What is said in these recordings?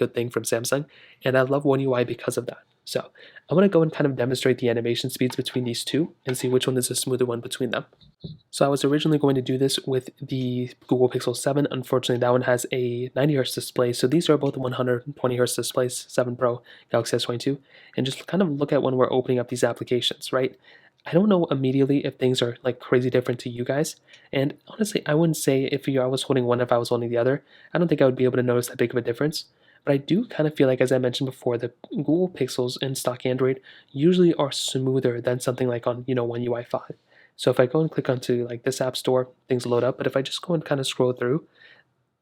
good thing from Samsung, and I love One UI because of that. So I'm going to go and kind of demonstrate the animation speeds between these two and see which one is a smoother one between them. So I was originally going to do this with the Google Pixel 7. Unfortunately, that one has a 90Hz display. So these are both 120Hz displays, 7 Pro, Galaxy S22. And just kind of look at when we're opening up these applications, right? I don't know immediately if things are like crazy different to you guys. And honestly, I wouldn't say if I was holding one, if I was holding the other. I don't think I would be able to notice that big of a difference. But I do kind of feel like, as I mentioned before, the Google Pixels in stock Android usually are smoother than something like on, One UI 5. So if I go and click onto like this app store, things load up. But if I just go and kind of scroll through,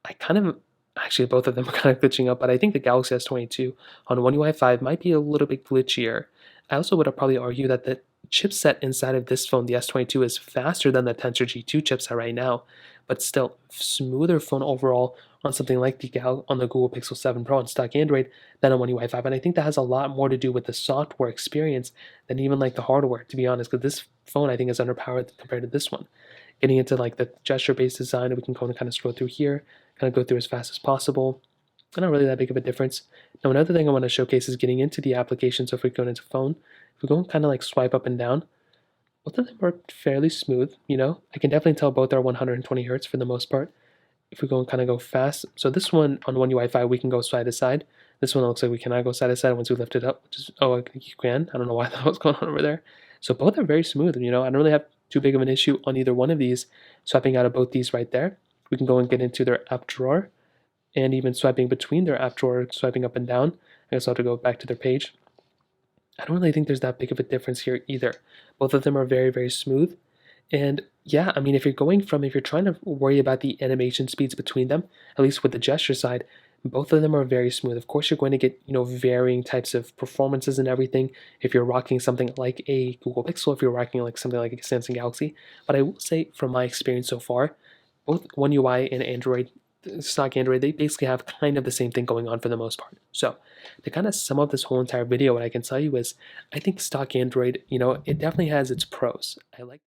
I kind of actually both of them are kind of glitching up. But I think the Galaxy S22 on One UI 5 might be a little bit glitchier. I also would probably argue that the chipset inside of this phone, the S22, is faster than the Tensor G2 chipset right now, but still smoother phone overall on something like on the Google Pixel 7 Pro on stock Android than on One UI 5. And I think that has a lot more to do with the software experience than even like the hardware, to be honest, because this phone I think is underpowered compared to this one. Getting into like the gesture-based design, we can go and kind of scroll through here, kind of go through as fast as possible. Not really that big of a difference. Now another thing I want to showcase is getting into the application. So if we go into phone, if we go and kind of like swipe up and down, both of them are fairly smooth, I can definitely tell both are 120 hertz for the most part. If we go and kind of go fast, so this one on One UI 5 we can go side to side. This one looks like we cannot go side to side once we lift it up, which is, oh, I think you can. I don't know why that was going on over there. So both are very smooth, I don't really have too big of an issue on either one of these. Swiping out of both these right there, we can go and get into their app drawer, and even swiping between their app drawer, swiping up and down. I guess I'll have to go back to their page. I don't really think there's that big of a difference here either. Both of them are very, very smooth. And yeah, I mean, if you're trying to worry about the animation speeds between them, at least with the gesture side, both of them are very smooth. Of course, you're going to get, varying types of performances and everything if you're rocking something like a Google Pixel, if you're rocking like something like a Samsung Galaxy. But I will say, from my experience so far, both One UI and Android, stock Android, they basically have kind of the same thing going on for the most part. So to kind of sum up this whole entire video, what I can tell you is I think stock Android, it definitely has its pros. I like